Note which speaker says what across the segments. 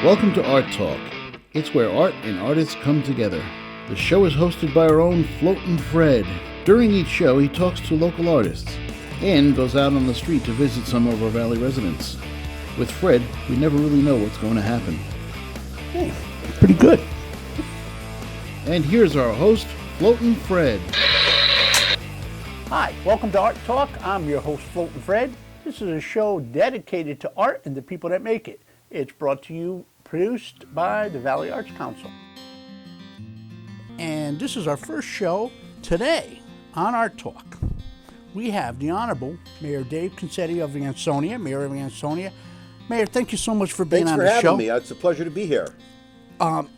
Speaker 1: Welcome to Art Talk. It's where art and artists come together. The show is hosted by our own Floatin Fred. During each show, he talks to local artists and goes out on the street to visit some of our Valley residents. With Fred, we never really know what's going to happen.
Speaker 2: Hey, pretty good.
Speaker 1: And here's our host, Floatin Fred.
Speaker 2: Hi, welcome to Art Talk. I'm your host, Floatin Fred. This is a show dedicated to art and the people that make it. It's brought to you, produced by the Valley Arts Council. And this is our first show today on Art Talk. We have the Honorable Mayor Dave Concetti of Ansonia, Mayor of Ansonia. Mayor, thank you so much for being on the show.
Speaker 3: Thanks for having me. It's a pleasure to be here.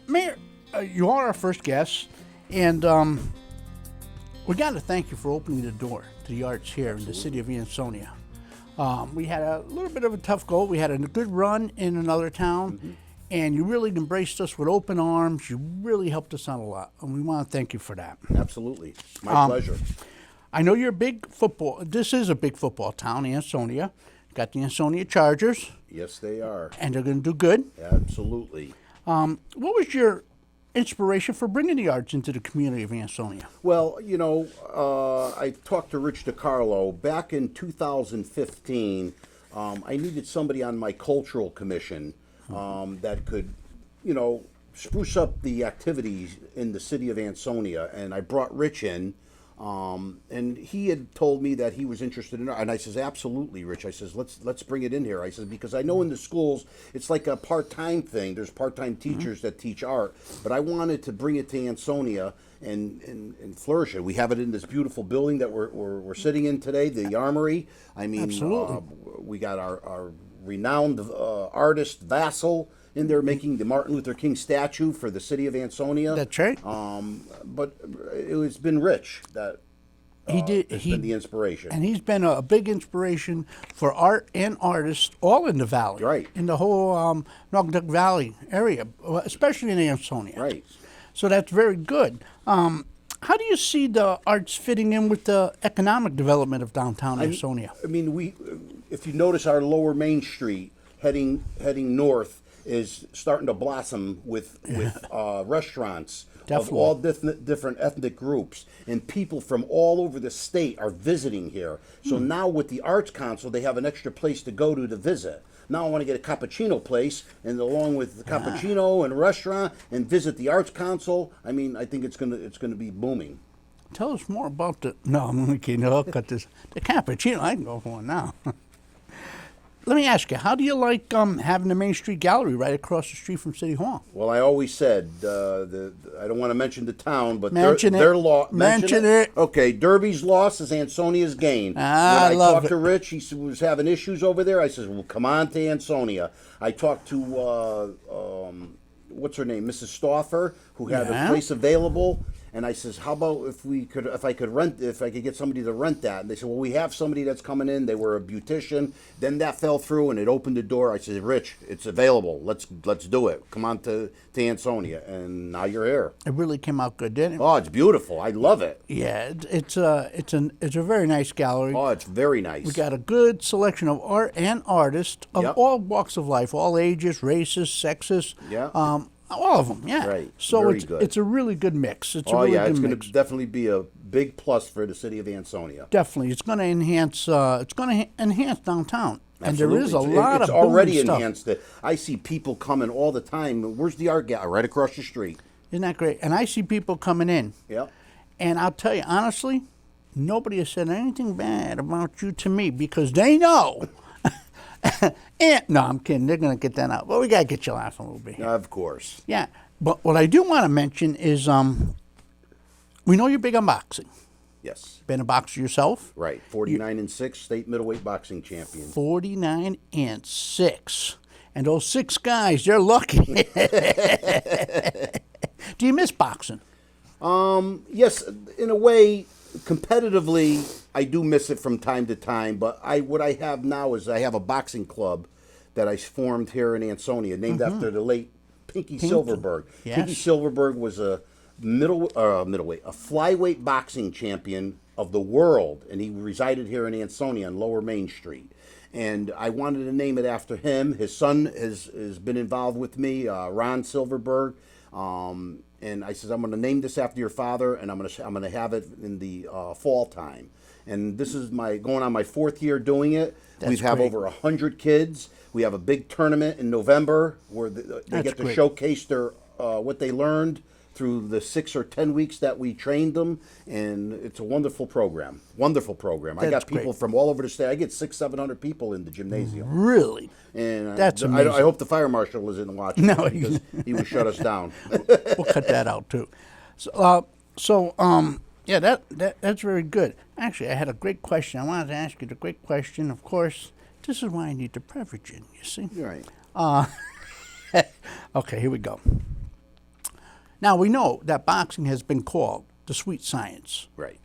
Speaker 2: Mayor, you are our first guest, and we got to thank you for opening the door to the arts here in the city of Ansonia. We had a little bit of a tough go. We had a good run in another town, and you really embraced us with open arms. You really helped us out a lot, and we want to thank you for that.
Speaker 3: Absolutely. My pleasure.
Speaker 2: I know you're a big football. This is a big football town, Ansonia. Got the Ansonia Chargers.
Speaker 3: Yes, they are.
Speaker 2: And they're going to do good.
Speaker 3: Absolutely.
Speaker 2: What was your inspiration for bringing the arts into the community of Ansonia?
Speaker 3: Well, I talked to Rich DiCarlo back in 2015. I needed somebody on my cultural commission that could, spruce up the activities in the city of Ansonia. And I brought Rich in. And he had told me that he was interested in art, and I says, absolutely, Rich. I says, let's bring it in here. I says, because I know in the schools it's like a part-time thing. There's part-time teachers that teach art, but I wanted to bring it to Ansonia and flourish it. We have it in this beautiful building that we're sitting in today, the Armory. I mean,
Speaker 2: absolutely.
Speaker 3: We got our renowned artist Vassal in there making the Martin Luther King statue for the city of Ansonia.
Speaker 2: That's right.
Speaker 3: But it's been Rich that has been the inspiration.
Speaker 2: And he's been a big inspiration for art and artists all in the valley.
Speaker 3: Right.
Speaker 2: In the whole Naugatuck Valley area, especially in Ansonia.
Speaker 3: Right.
Speaker 2: So that's very good. How do you see the arts fitting in with the economic development of downtown Ansonia?
Speaker 3: I mean, if you notice our lower Main Street heading north is starting to blossom with restaurants
Speaker 2: Definitely.
Speaker 3: of all different ethnic groups, and people from all over the state are visiting here. So now with the Arts Council, they have an extra place to go to visit. Now I want to get a cappuccino place, and along with the cappuccino and restaurant, and visit the Arts Council. I mean, I think it's gonna be booming.
Speaker 2: Tell us more about the. No, I'm only kidding. I'll cut this. The cappuccino, I can go for one now. Let me ask you, how do you like having the Main Street Gallery right across the street from City Hall?
Speaker 3: Well, I always said, I don't want to mention the town, but
Speaker 2: mention it.
Speaker 3: Okay, Derby's loss is Ansonia's gain. When I talked to Rich, he was having issues over there. I said, well, come on to Ansonia. I talked to, what's her name, Mrs. Stauffer, who had a place available. And I says, how about if I could get somebody to rent that? And they said, well, we have somebody that's coming in. They were a beautician. Then that fell through, and it opened the door. I said, Rich, it's available. Let's do it. Come on to Ansonia, and now you're here.
Speaker 2: It really came out good, didn't it?
Speaker 3: Oh, it's beautiful. I love it.
Speaker 2: Yeah, it's a very nice gallery.
Speaker 3: Oh, it's very nice.
Speaker 2: We got a good selection of art and artists of all walks of life, all ages, races, sexes.
Speaker 3: Yeah.
Speaker 2: All of them, yeah.
Speaker 3: Right.
Speaker 2: So
Speaker 3: Very
Speaker 2: it's
Speaker 3: good.
Speaker 2: It's a really good mix. It's
Speaker 3: going to definitely be a big plus for the city of Ansonia.
Speaker 2: Definitely, it's going to enhance. Enhance downtown,
Speaker 3: Absolutely.
Speaker 2: and there is a lot of
Speaker 3: it's already
Speaker 2: stuff.
Speaker 3: enhanced it. I see people coming all the time. Where's the art gallery? Right across the street.
Speaker 2: Isn't that great? And I see people coming in.
Speaker 3: Yeah.
Speaker 2: And I'll tell you honestly, nobody has said anything bad about you to me because they know. And, no, I'm kidding. They're going to get that out. But we got to get you laughing a little bit here.
Speaker 3: Of course.
Speaker 2: Yeah. But what I do want to mention is we know you're big on boxing.
Speaker 3: Yes.
Speaker 2: Been a boxer yourself?
Speaker 3: Right. 49-6 state middleweight boxing champion.
Speaker 2: 49-6. And those 6 guys, they're lucky. Do you miss boxing?
Speaker 3: Yes, in a way, competitively, I do miss it from time to time. But what I have now is I have a boxing club that I formed here in Ansonia, named after the late Pinky Silverberg.
Speaker 2: Yes.
Speaker 3: Pinky Silverberg was a middleweight, a flyweight boxing champion of the world, and he resided here in Ansonia on Lower Main Street. And I wanted to name it after him. His son has been involved with me, Ron Silverberg. And I says, I'm going to name this after your father, and I'm going to have it in the fall time. And this is going on my 4th year doing it. We have
Speaker 2: great.
Speaker 3: over 100 kids. We have a big tournament in November where they get to
Speaker 2: great.
Speaker 3: showcase their what they learned through the 6 or 10 weeks that we trained them, and it's a wonderful program. Wonderful program. I got people
Speaker 2: great.
Speaker 3: from all over the state. I get 600-700 people in the gymnasium.
Speaker 2: Really?
Speaker 3: And
Speaker 2: That's
Speaker 3: I
Speaker 2: amazing.
Speaker 3: hope the fire marshal isn't watching
Speaker 2: No,
Speaker 3: because he would shut us down.
Speaker 2: We'll cut that out too. Yeah, that's very good. Actually, I had a great question. I wanted to ask you the great question. Of course, this is why I need the beverage in. You see?
Speaker 3: You're right.
Speaker 2: Okay, here we go. Now we know that boxing has been called the sweet science.
Speaker 3: Right.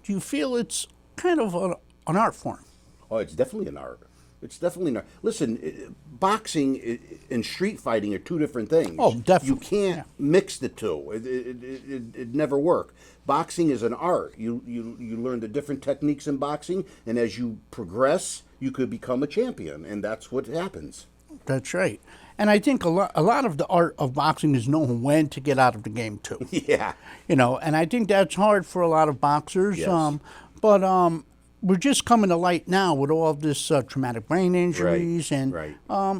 Speaker 2: Do you feel it's kind of an art form?
Speaker 3: Oh, it's definitely an art. It's definitely an art. Listen, boxing and street fighting are two different things.
Speaker 2: Oh, definitely.
Speaker 3: You can't mix the two. It never work. Boxing is an art. You learn the different techniques in boxing, and as you progress, you could become a champion, and that's what happens.
Speaker 2: That's right. And I think a lot of the art of boxing is knowing when to get out of the game too.
Speaker 3: Yeah.
Speaker 2: You know, and I think that's hard for a lot of boxers.
Speaker 3: Yes.
Speaker 2: But we're just coming to light now with all of this traumatic brain injuries, and
Speaker 3: right.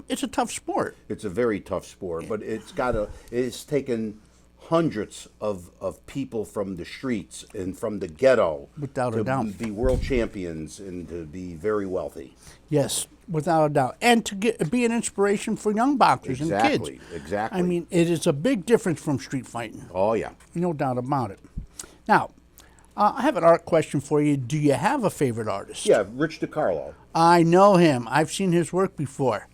Speaker 2: It's a tough sport.
Speaker 3: It's a very tough sport, but it's taken hundreds of people from the streets and from the ghetto
Speaker 2: Without a
Speaker 3: to
Speaker 2: doubt.
Speaker 3: be world champions and to be very wealthy.
Speaker 2: Yes, without a doubt, and to be an inspiration for young boxers and kids.
Speaker 3: Exactly.
Speaker 2: I mean, it is a big difference from street fighting.
Speaker 3: Oh yeah.
Speaker 2: No doubt about it. Now, I have an art question for you. Do you have a favorite artist?
Speaker 3: Yeah, Rich DiCarlo.
Speaker 2: I know him. I've seen his work before.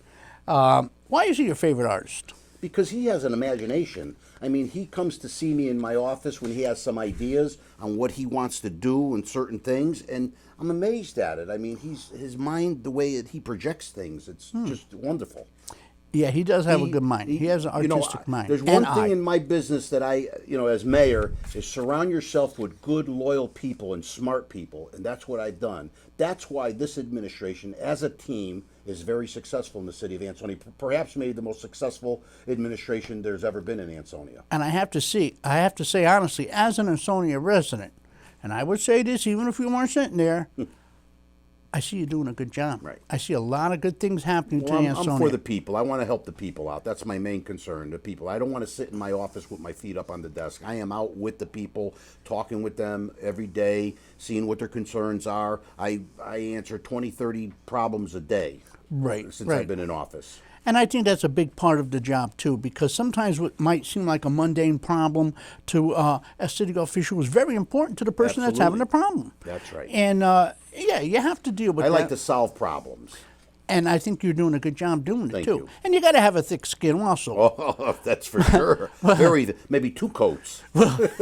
Speaker 2: Why is he your favorite artist?
Speaker 3: Because he has an imagination. I mean, he comes to see me in my office when he has some ideas on what he wants to do and certain things, and I'm amazed at it. I mean, his mind, the way that he projects things, it's just wonderful.
Speaker 2: Yeah, he does have a good mind. He has an artistic mind.
Speaker 3: There's one thing in my business that I, as mayor, is surround yourself with good, loyal people and smart people, and that's what I've done. That's why this administration, as a team, is very successful in the city of Ansonia. Perhaps maybe the most successful administration there's ever been in Ansonia.
Speaker 2: And I have to say honestly, as an Ansonia resident, and I would say this even if you weren't sitting there, I see you doing a good job.
Speaker 3: Right.
Speaker 2: I see a lot of good things happening to
Speaker 3: Well,
Speaker 2: Ansonia.
Speaker 3: I'm for the people. I want to help the people out. That's my main concern, the people. I don't want to sit in my office with my feet up on the desk. I am out with the people, talking with them every day, seeing what their concerns are. I answer 20, 30 problems a day since I've been in office.
Speaker 2: And I think that's a big part of the job, too, because sometimes what might seem like a mundane problem to a city official is very important to the person that's having the problem.
Speaker 3: That's right.
Speaker 2: And, you have to deal with that.
Speaker 3: I like to solve problems.
Speaker 2: And I think you're doing a good job doing it,
Speaker 3: Thank
Speaker 2: too.
Speaker 3: you.
Speaker 2: And you got to have a thick skin also.
Speaker 3: Oh, that's for sure. Maybe 2 coats.
Speaker 2: But,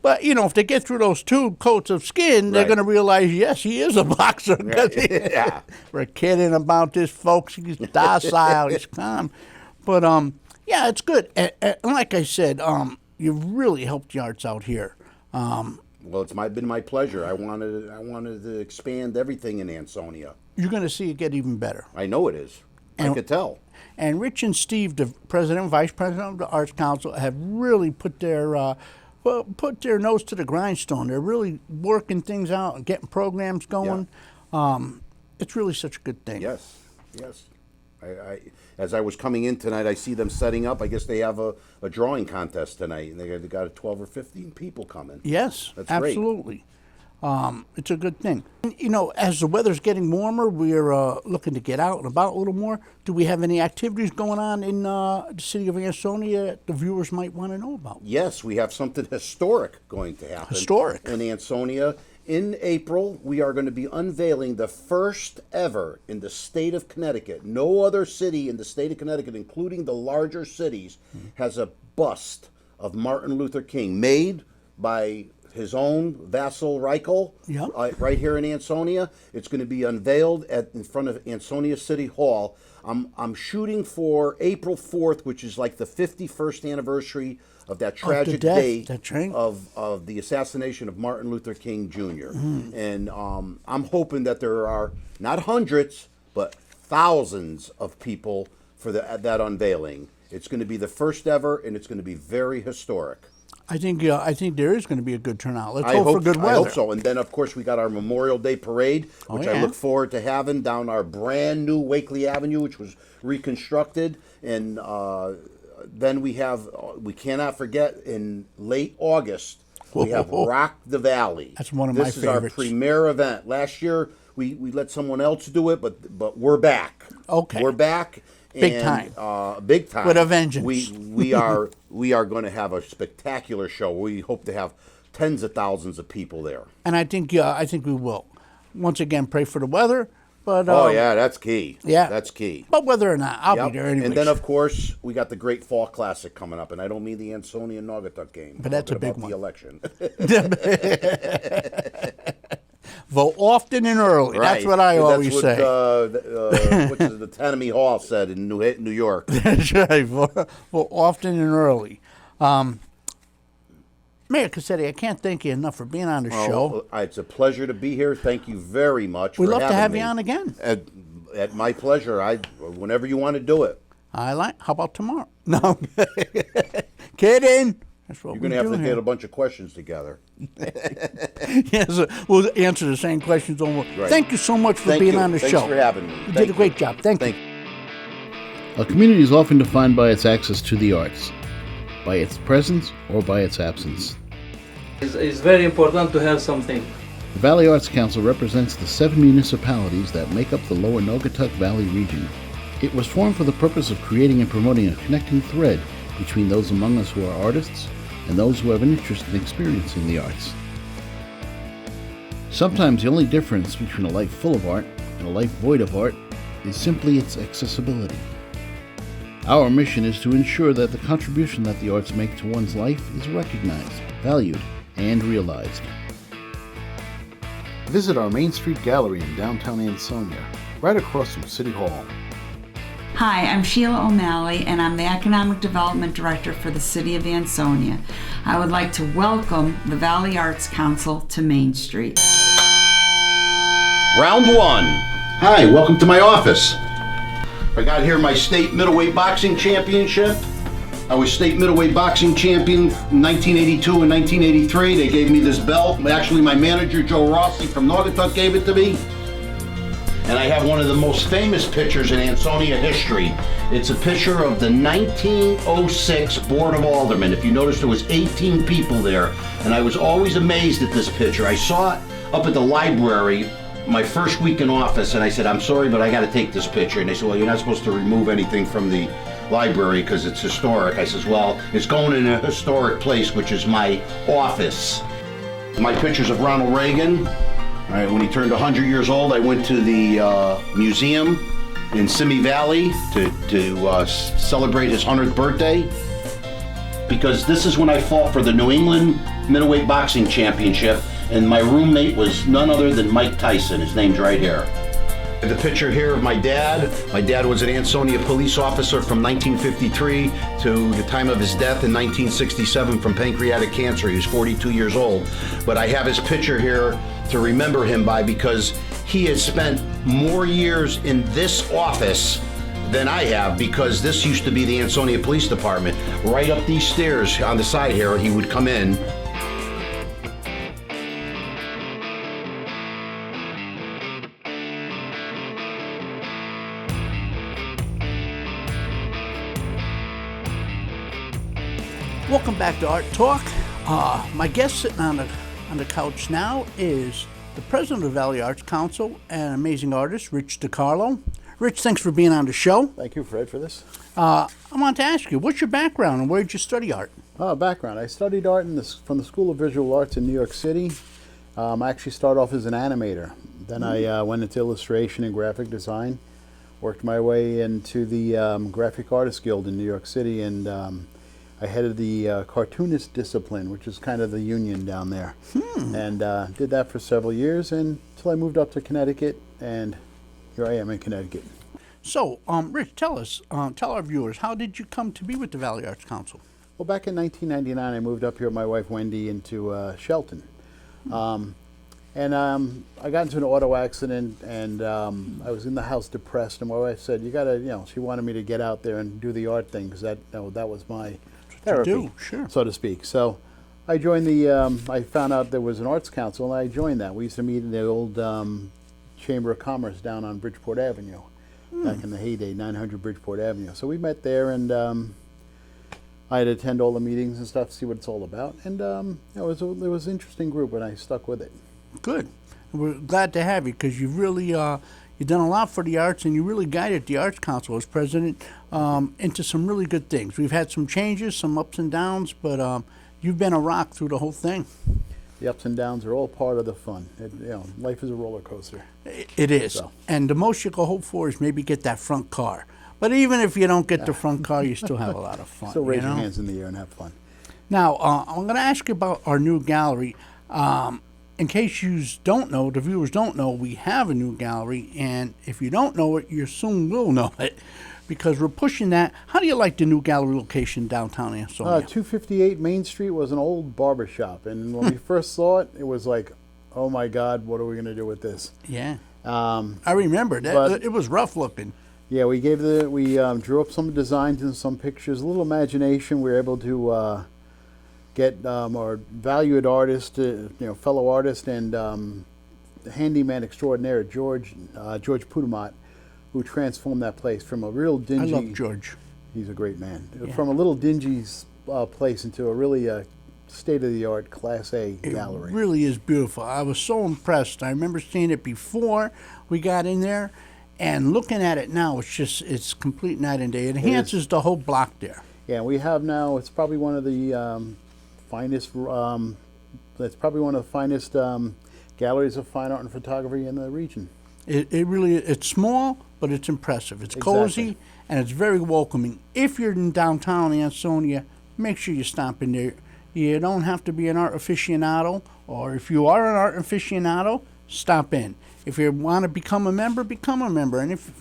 Speaker 2: if they get through those 2 coats of skin, they're going to realize, yes, he is a boxer.
Speaker 3: Yeah.
Speaker 2: We're kidding about this, folks. He's docile, he's calm. But, yeah, it's good. And like I said, you've really helped the arts out here.
Speaker 3: Well, it's been my pleasure. I wanted to expand everything in Ansonia.
Speaker 2: You're going to see it get even better.
Speaker 3: I know it is. I could tell.
Speaker 2: And Rich and Steve, the president and vice president of the Arts Council, have really put their nose to the grindstone. They're really working things out and getting programs going. It's really such a good thing.
Speaker 3: Yes. As I was coming in tonight, I see them setting up. I guess they have a drawing contest tonight, and they got 12 or 15 people coming.
Speaker 2: Yes,
Speaker 3: That's great.
Speaker 2: absolutely. It's a good thing. As the weather's getting warmer, we're looking to get out and about a little more. Do we have any activities going on in the city of Ansonia that the viewers might want to know about?
Speaker 3: Yes, we have something historic going to happen.
Speaker 2: Historic?
Speaker 3: In Ansonia. In April, we are going to be unveiling the first ever in the state of Connecticut. No other city in the state of Connecticut, including the larger cities, has a bust of Martin Luther King made by his own Vassal Reichel,
Speaker 2: Yep.
Speaker 3: right here in Ansonia. It's going to be unveiled in front of Ansonia City Hall. I'm shooting for April 4th, which is like the 51st anniversary of that tragic
Speaker 2: death,
Speaker 3: day
Speaker 2: that's right.
Speaker 3: of the assassination of Martin Luther King Jr. And I'm hoping that there are not hundreds, but thousands of people for that unveiling. It's going to be the first ever, and it's going to be very historic.
Speaker 2: I think there is going to be a good turnout. Let's
Speaker 3: I
Speaker 2: hope
Speaker 3: hope
Speaker 2: for good weather.
Speaker 3: I hope so. And then, of course, we got our Memorial Day Parade, which I
Speaker 2: yeah.
Speaker 3: look forward to having down our brand new Wakely Avenue, which was reconstructed. And then we cannot forget, in late August, we have Rock the Valley.
Speaker 2: That's one of my
Speaker 3: favorites. This is our premier event. Last year, we let someone else do it, but we're back.
Speaker 2: Okay.
Speaker 3: We're back.
Speaker 2: Big
Speaker 3: And,
Speaker 2: time.
Speaker 3: Big time.
Speaker 2: With a vengeance.
Speaker 3: We are going to have a spectacular show. We hope to have tens of thousands of people there.
Speaker 2: And I think we will. Once again, pray for the weather. But
Speaker 3: Oh yeah, that's key.
Speaker 2: yeah,
Speaker 3: that's key.
Speaker 2: But whether or not, I'll
Speaker 3: Yep.
Speaker 2: be there anyway.
Speaker 3: And then, of course, we got the Great Fall Classic coming up, and I don't mean the Ansonia Naugatuck game.
Speaker 2: But that's
Speaker 3: I'm
Speaker 2: a big
Speaker 3: talking
Speaker 2: one.
Speaker 3: about the election.
Speaker 2: Vote often and early. That's
Speaker 3: Right.
Speaker 2: what I always
Speaker 3: That's
Speaker 2: say.
Speaker 3: what the Tammany Hall said in New York.
Speaker 2: That's right. Vote often and early. Mayor Cassetti, I can't thank you enough for being on the show.
Speaker 3: It's a pleasure to be here. Thank you very much.
Speaker 2: We'd
Speaker 3: for
Speaker 2: love to
Speaker 3: having
Speaker 2: have
Speaker 3: me.
Speaker 2: you on again.
Speaker 3: At my pleasure. Whenever you want to do it.
Speaker 2: How about tomorrow? No. Kidding. That's what
Speaker 3: You're going to have to
Speaker 2: here.
Speaker 3: get a bunch of questions together.
Speaker 2: Yes, we'll answer the same questions over.
Speaker 3: Right.
Speaker 2: Thank you so much for being on the
Speaker 3: Thanks
Speaker 2: show.
Speaker 3: for having me.
Speaker 2: You did a great job. Thank you.
Speaker 1: A community is often defined by its access to the arts, by its presence or by its absence.
Speaker 4: It's very important to have something.
Speaker 1: The Valley Arts Council represents the 7 municipalities that make up the lower Naugatuck Valley region. It was formed for the purpose of creating and promoting a connecting thread between those among us who are artists and those who have an interest in experiencing the arts. Sometimes the only difference between a life full of art and a life void of art is simply its accessibility. Our mission is to ensure that the contribution that the arts make to one's life is recognized, valued, and realized. Visit our Main Street Gallery in downtown Ansonia, right across from City Hall.
Speaker 5: Hi, I'm Sheila O'Malley, and I'm the Economic Development Director for the City of Ansonia. I would like to welcome the Valley Arts Council to Main Street.
Speaker 3: Round 1. Hi, welcome to my office. I got here my state middleweight boxing championship. I was state middleweight boxing champion in 1982 and 1983. They gave me this belt. Actually, my manager, Joe Rossi from Naugatuck, gave it to me. And I have one of the most famous pictures in Ansonia history. It's a picture of the 1906 Board of Aldermen. If you notice, there was 18 people there, and I was always amazed at this picture. I saw it up at the library my first week in office, and I said, I'm sorry, but I got to take this picture. And they said, well, you're not supposed to remove anything from the library because it's historic. I says, well, it's going in a historic place, which is my office. My pictures of Ronald Reagan. All right, when he turned 100 years old, I went to the museum in Simi Valley to celebrate his 100th birthday, because this is when I fought for the New England Middleweight Boxing Championship, and my roommate was none other than Mike Tyson. His name's right here. The picture here of my dad. My dad was an Ansonia police officer from 1953 to the time of his death in 1967 from pancreatic cancer. He was 42 years old. But I have his picture here to remember him by, because he has spent more years in this office than I have, because this used to be the Ansonia Police Department. Right up these stairs on the side here, he would come in.
Speaker 2: Welcome back to Art Talk. My guest sitting on the couch now is the president of the Valley Arts Council and amazing artist, Rich DiCarlo. Rich, thanks for being on the show.
Speaker 6: Thank you, Fred, for this.
Speaker 2: I want to ask you, what's your background and where did you study art?
Speaker 6: Background. I studied art from the School of Visual Arts in New York City. I actually started off as an animator. Then I went into illustration and graphic design, worked my way into the Graphic Artists Guild in New York City, and I headed the cartoonist discipline, which is kind of the union down there, and did that for several years until I moved up to Connecticut, and here I am in Connecticut.
Speaker 2: So, Rich, tell our viewers, how did you come to be with the Valley Arts Council?
Speaker 6: Well, back in 1999, I moved up here with my wife Wendy into Shelton. I got into an auto accident, and I was in the house depressed. And my wife said, "You got to," she wanted me to get out there and do the art thing because that was my therapy,
Speaker 2: sure.
Speaker 6: so to speak. So I joined I found out there was an arts council, and I joined that. We used to meet in the old Chamber of Commerce down on Bridgeport Avenue, back in the heyday, 900 Bridgeport Avenue. So we met there, and I had to attend all the meetings and stuff to see what it's all about. And it was an interesting group, and I stuck with it.
Speaker 2: Good. We're glad to have you because you've really you've done a lot for the arts, and you really guided the Arts Council as president into some really good things. We've had some changes, some ups and downs, but you've been a rock through the whole thing.
Speaker 6: The ups and downs are all part of the fun. Life is a roller coaster.
Speaker 2: It is. So. And the most you can hope for is maybe get that front car. But even if you don't get the front car, you still have a lot of fun.
Speaker 6: Still raise your hands in the air and have fun.
Speaker 2: Now, I'm going to ask you about our new gallery. In case you don't know, the viewers don't know, we have a new gallery. And if you don't know it, you soon will know it because we're pushing that. How do you like the new gallery location downtown Ansonia?
Speaker 6: 258 Main Street was an old barber shop. And when we first saw it, it was like, oh my God, what are we going to do with this?
Speaker 2: Yeah. I remember that. It was rough looking.
Speaker 6: Yeah, we drew up some designs and some pictures, a little imagination. We were able to get our valued artist, fellow artist and handyman extraordinaire, George Pudamat, who transformed that place from a real dingy...
Speaker 2: I love George.
Speaker 6: He's a great man.
Speaker 2: Yeah.
Speaker 6: From a little dingy place into a really state-of-the-art Class A gallery.
Speaker 2: It really is beautiful. I was so impressed. I remember seeing it before we got in there, and looking at it now, it's complete night and day. It enhances the whole block there.
Speaker 6: Yeah, we have now, it's probably one of the finest, it's probably one of the finest galleries of fine art and photography in the region.
Speaker 2: It really, it's small, but it's impressive. It's cozy, and it's very welcoming. If you're in downtown Ansonia, make sure you stop in there. You don't have to be an art aficionado, or if you are an art aficionado, stop in. If you want to become a member, become a member. And if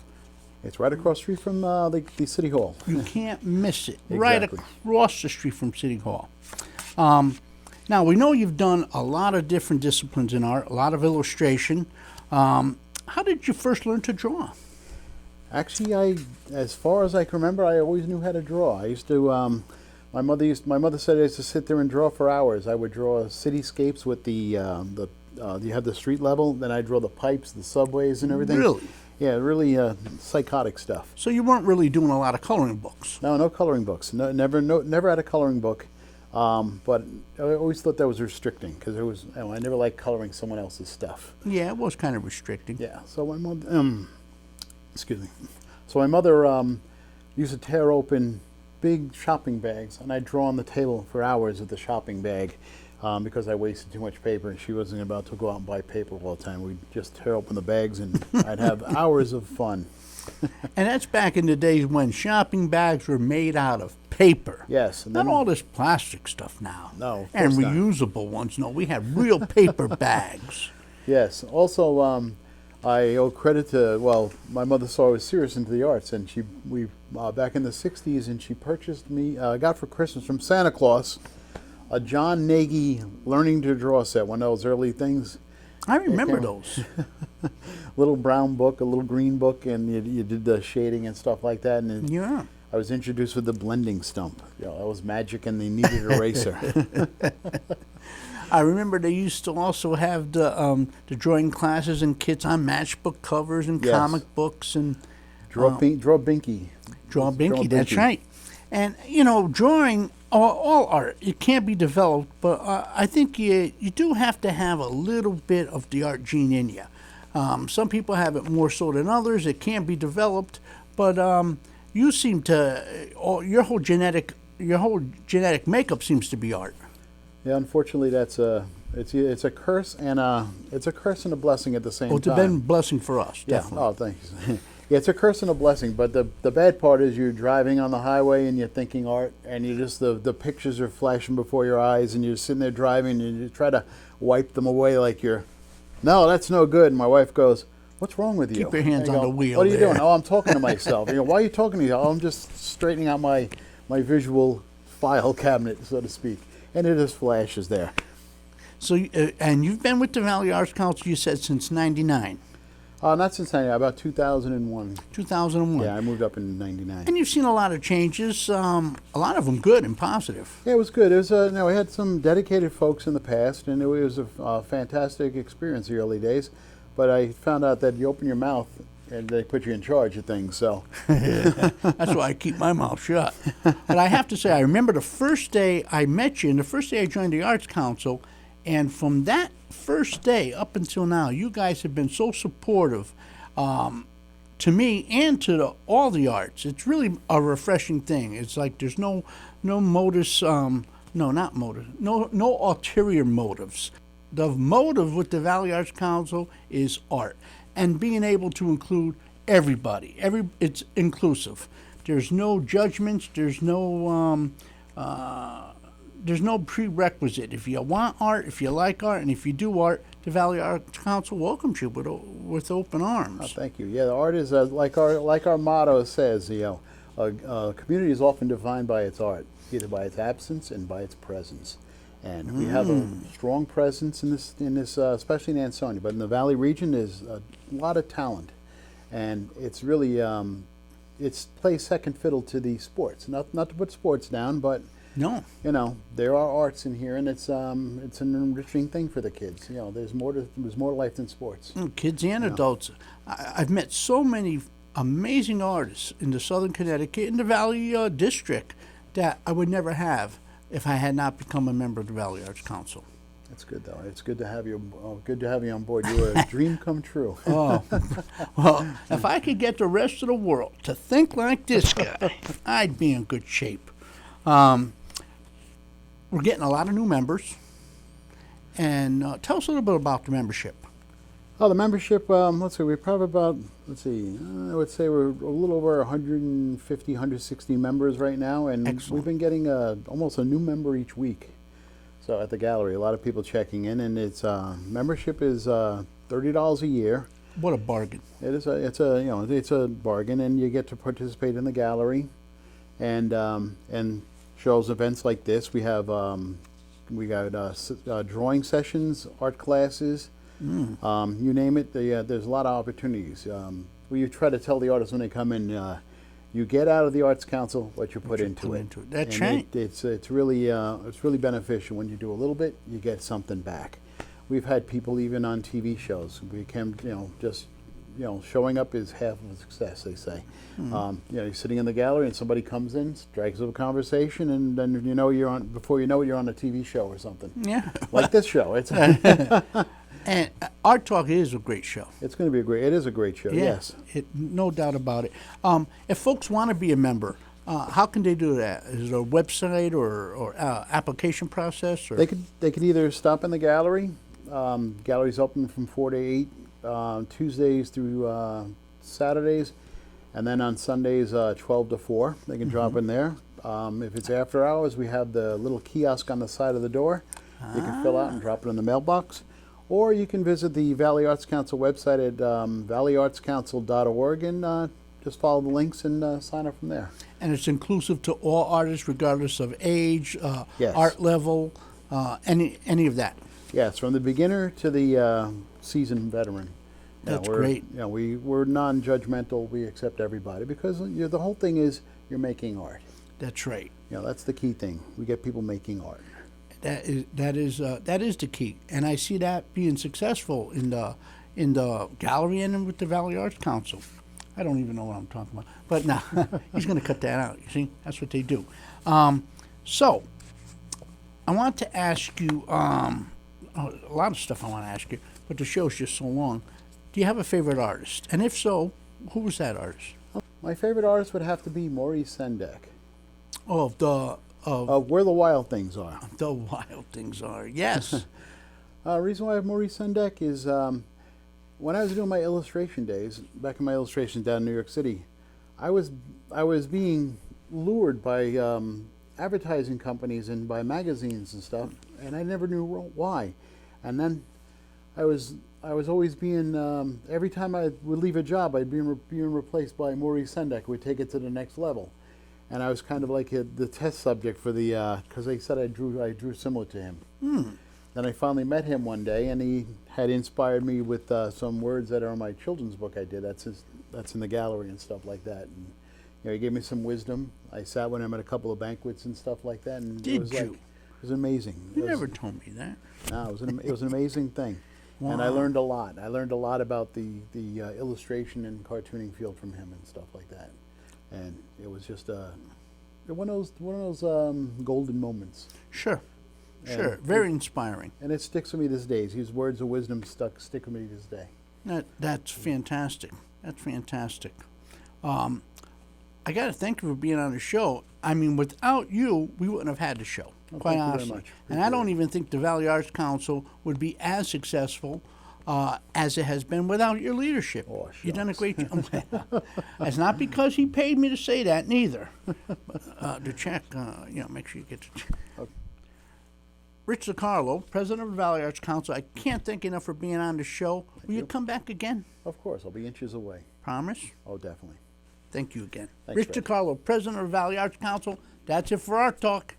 Speaker 6: it's right across the street from the City Hall.
Speaker 2: You can't miss it.
Speaker 6: Exactly.
Speaker 2: Right across the street from City Hall. Now, we know you've done a lot of different disciplines in art, a lot of illustration. How did you first learn to draw?
Speaker 6: Actually, as far as I can remember, I always knew how to draw. I used to, my mother said I used to sit there and draw for hours. I would draw cityscapes with you have the street level, then I draw the pipes, the subways and everything.
Speaker 2: Really?
Speaker 6: Yeah, really psychotic stuff.
Speaker 2: So you weren't really doing a lot of coloring books?
Speaker 6: No coloring books. Never had a coloring book. But I always thought that was restricting because I never liked coloring someone else's stuff.
Speaker 2: Yeah, it was kind of restricting.
Speaker 6: Yeah. So my mother, excuse me. So my mother used to tear open big shopping bags, and I'd draw on the table for hours with the shopping bag because I wasted too much paper, and she wasn't about to go out and buy paper all the time. We'd just tear open the bags, and I'd have hours of fun.
Speaker 2: And that's back in the days when shopping bags were made out of paper.
Speaker 6: Yes.
Speaker 2: Not all this plastic stuff now.
Speaker 6: No, of
Speaker 2: and
Speaker 6: course not.
Speaker 2: reusable ones. No, we had real paper bags.
Speaker 6: Yes. Also, I owe credit to, my mother saw I was serious into the arts, and we back in the 60s, and she purchased me, I got for Christmas from Santa Claus, a John Nagy Learning to Draw set, one of those early things.
Speaker 2: I remember those.
Speaker 6: Little brown book, a little green book, and you did the shading and stuff like that. And
Speaker 2: Yeah.
Speaker 6: I was introduced with the blending stump. That was magic, and they needed an eraser.
Speaker 2: I remember they used to also have the drawing classes and kits on matchbook covers and
Speaker 6: Yes.
Speaker 2: comic books and
Speaker 6: Draw Binky.
Speaker 2: Draw Binky. That's right. And drawing, all art, it can't be developed, but I think you do have to have a little bit of the art gene in you. Some people have it more so than others. It can be developed, but you seem to your whole genetic makeup seems to be art.
Speaker 6: Yeah, unfortunately, it's a curse and a blessing at the same time.
Speaker 2: It's been a blessing for us.
Speaker 6: Yeah.
Speaker 2: Definitely.
Speaker 6: Oh, thanks. Yeah, it's a curse and a blessing, but the bad part is you're driving on the highway and you're thinking art, and you just the pictures are flashing before your eyes, and you're sitting there driving and you try to wipe them away like you're, no, that's no good. And my wife goes, "What's wrong with you?"
Speaker 2: Keep your hands
Speaker 6: And I
Speaker 2: on
Speaker 6: go,
Speaker 2: the wheel
Speaker 6: "What are you
Speaker 2: there."
Speaker 6: doing?" "Oh, I'm talking to myself." You know, "Why are you talking to me?" "Oh, I'm just straightening out my visual file cabinet, so to speak." And it just flashes there.
Speaker 2: So, and you've been with the Valley Arts Council, you said, since '99,
Speaker 6: Not since 99, about 2001.
Speaker 2: 2001.
Speaker 6: Yeah, I moved up in '99.
Speaker 2: And you've seen a lot of changes, a lot of them good and positive.
Speaker 6: Yeah, it was good. It was, we had some dedicated folks in the past, and it was a fantastic experience the early days. But I found out that you open your mouth and they put you in charge of things. So
Speaker 2: That's why I keep my mouth shut. But I have to say, I remember the first day I met you and the first day I joined the Arts Council, and from that first day up until now, you guys have been so supportive to me and to all the arts. It's really a refreshing thing. It's like there's no motives, no, not motives, no ulterior motives. The motive with the Valley Arts Council is art and being able to include everybody. It's inclusive. There's no judgments. There's no prerequisite. If you want art, if you like art, and if you do art, the Valley Arts Council welcomes you with open arms.
Speaker 6: oh, thank you. Yeah, the art is like our motto says. A community is often defined by its art, either by its absence and by its presence. And we have a strong presence in this, especially in Ansonia. But in the Valley region, there's a lot of talent, and it's really it's plays second fiddle to the sports. Not to put sports down, but
Speaker 2: No.
Speaker 6: there are arts in here, and it's an enriching thing for the kids. There's more to life than sports.
Speaker 2: Kids and adults. I've met so many amazing artists in the Southern Connecticut, in the Valley District, that I would never have if I had not become a member of the Valley Arts Council.
Speaker 6: That's good, though. It's good to have you. Good to have you on board. You were a dream come true.
Speaker 2: Oh, well, if I could get the rest of the world to think like this guy, I'd be in good shape. We're getting a lot of new members. And tell us a little bit about the membership.
Speaker 6: Oh, the membership, let's see, we're probably about, I would say we're a little over 150, 160 members right now, and
Speaker 2: Excellent.
Speaker 6: we've been getting almost a new member each week. So at the gallery, a lot of people checking in, and its membership is $30 a year.
Speaker 2: What a bargain.
Speaker 6: It's a bargain, and you get to participate in the gallery, and shows, events like this. We have we got drawing sessions, art classes. You name it, there's a lot of opportunities. We try to tell the artists when they come in, you get out of the Arts Council what you put into it.
Speaker 2: That's
Speaker 6: And
Speaker 2: right.
Speaker 6: It's really beneficial. When you do a little bit, you get something back. We've had people even on TV shows. We can, showing up is half of a success, they say. You're sitting in the gallery and somebody comes in, drags up a conversation, and then before you know it, you're on a TV show or something.
Speaker 2: Yeah.
Speaker 6: Like this show. It's
Speaker 2: And Art Talk is a great show.
Speaker 6: It is a great show, yes.
Speaker 2: No doubt about it. If folks want to be a member, how can they do that? Is there a website or application process? Or?
Speaker 6: They could either stop in the gallery. Gallery's open from 4 to 8, Tuesdays through Saturdays, and then on Sundays 12 to 4. They can drop in there. If it's after hours, we have the little kiosk on the side of the door. You can fill out and drop it in the mailbox. Or you can visit the Valley Arts Council website at valleyartscouncil.org and just follow the links and sign up from there.
Speaker 2: And it's inclusive to all artists, regardless of age,
Speaker 6: Yes.
Speaker 2: art level, any of that.
Speaker 6: Yes, from the beginner to the seasoned veteran.
Speaker 2: That's great.
Speaker 6: We're non-judgmental. We accept everybody because the whole thing is you're making art.
Speaker 2: That's right.
Speaker 6: That's the key thing. We get people making art.
Speaker 2: That is the key, and I see that being successful in the gallery and with the Valley Arts Council. I don't even know what I'm talking about, but no, he's going to cut that out. You see, that's what they do. So, I want to ask you a lot of stuff. I want to ask you, but the show's just so long. Do you have a favorite artist? And if so, who was that artist?
Speaker 6: My favorite artist would have to be Maurice Sendak.
Speaker 2: Oh,
Speaker 6: Of Where the Wild Things Are.
Speaker 2: the Wild Things Are. Yes.
Speaker 6: Reason why I have Maurice Sendak is when I was doing my illustration days, back in my illustrations down in New York City, I was being lured by advertising companies and by magazines and stuff, and I never knew why. And then I was always being every time I would leave a job, I'd be being replaced by Maurice Sendak, who would take it to the next level. And I was kind of like the test subject for the because they said I drew similar to him. Then I finally met him one day, and he had inspired me with some words that are in my children's book I did. That's in the gallery and stuff like that. And he gave me some wisdom. I sat with him at a couple of banquets and stuff like that. And
Speaker 2: Did
Speaker 6: it was
Speaker 2: you?
Speaker 6: It was amazing.
Speaker 2: You never told me that.
Speaker 6: No, it was an amazing thing. And I learned a lot. I learned a lot about the illustration and cartooning field from him and stuff like that. And it was just one of those golden moments.
Speaker 2: Sure. Very inspiring.
Speaker 6: And it sticks with me these days. His words of wisdom stick with me this day.
Speaker 2: That's fantastic. That's fantastic. I got to thank you for being on the show. I mean, without you, we wouldn't have had the show, quite
Speaker 6: thank you very
Speaker 2: honestly.
Speaker 6: much.
Speaker 2: And I don't even think the Valley Arts Council would be as successful as it has been without your leadership.
Speaker 6: Oh,
Speaker 2: You've done a
Speaker 6: shucks.
Speaker 2: great job. It's not because he paid me to say that, neither. The check, make sure you get the check.
Speaker 6: Okay.
Speaker 2: Rich DiCarlo, President of the Valley Arts Council, I can't thank you enough for being on the show. Will you come back again?
Speaker 6: Of course, I'll be inches away.
Speaker 2: Promise?
Speaker 6: Oh, definitely.
Speaker 2: Thank you again.
Speaker 6: Thanks,
Speaker 2: Rich
Speaker 6: Fred.
Speaker 2: DiCarlo, President of the Valley Arts Council. That's it for Art Talk.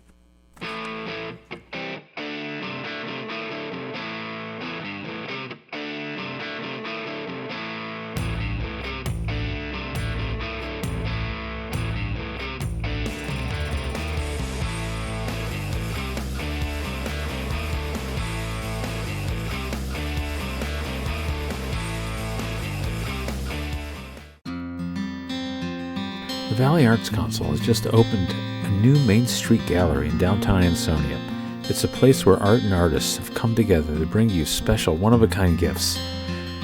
Speaker 7: The Valley Arts Council has just opened a new Main Street gallery in downtown Ansonia. It's a place where art and artists have come together to bring you special one-of-a-kind gifts.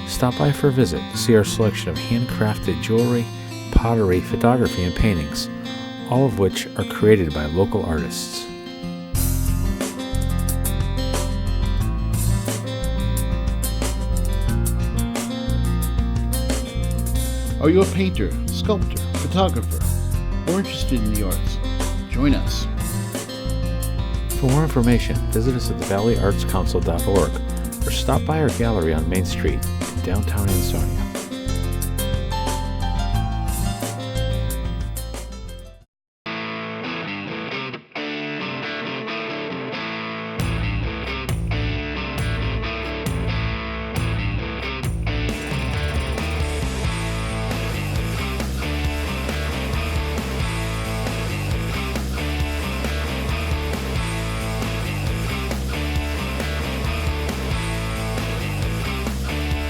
Speaker 7: Stop by for a visit to see our selection of handcrafted jewelry, pottery, photography, and paintings, all of which are created by local artists.
Speaker 1: Are you a painter, sculptor, photographer, or interested in the arts? Join us.
Speaker 7: For more information, visit us at thevalleyartscouncil.org or stop by our gallery on Main Street in downtown Ansonia.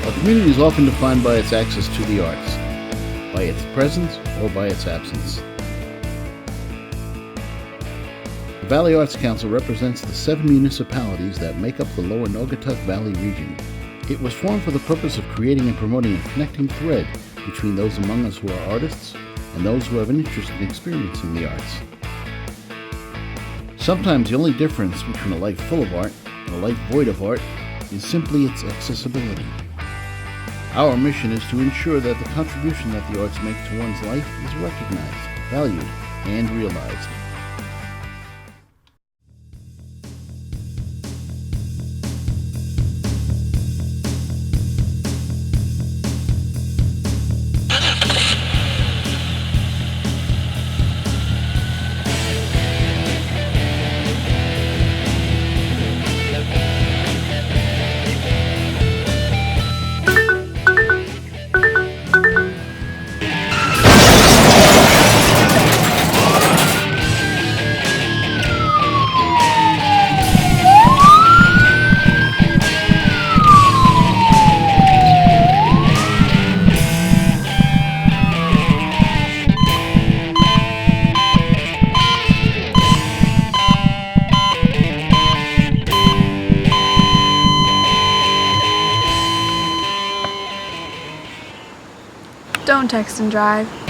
Speaker 1: Our community is often defined by its access to the arts, by its presence or by its absence. The Valley Arts Council represents the 7 municipalities that make up the lower Naugatuck Valley region. It was formed for the purpose of creating and promoting a connecting thread between those among us who are artists and those who have an interest in experiencing the arts. Sometimes the only difference between a life full of art and a life void of art is simply its accessibility. Our mission is to ensure that the contribution that the arts make to one's life is recognized, valued, and realized.
Speaker 8: Don't text and drive.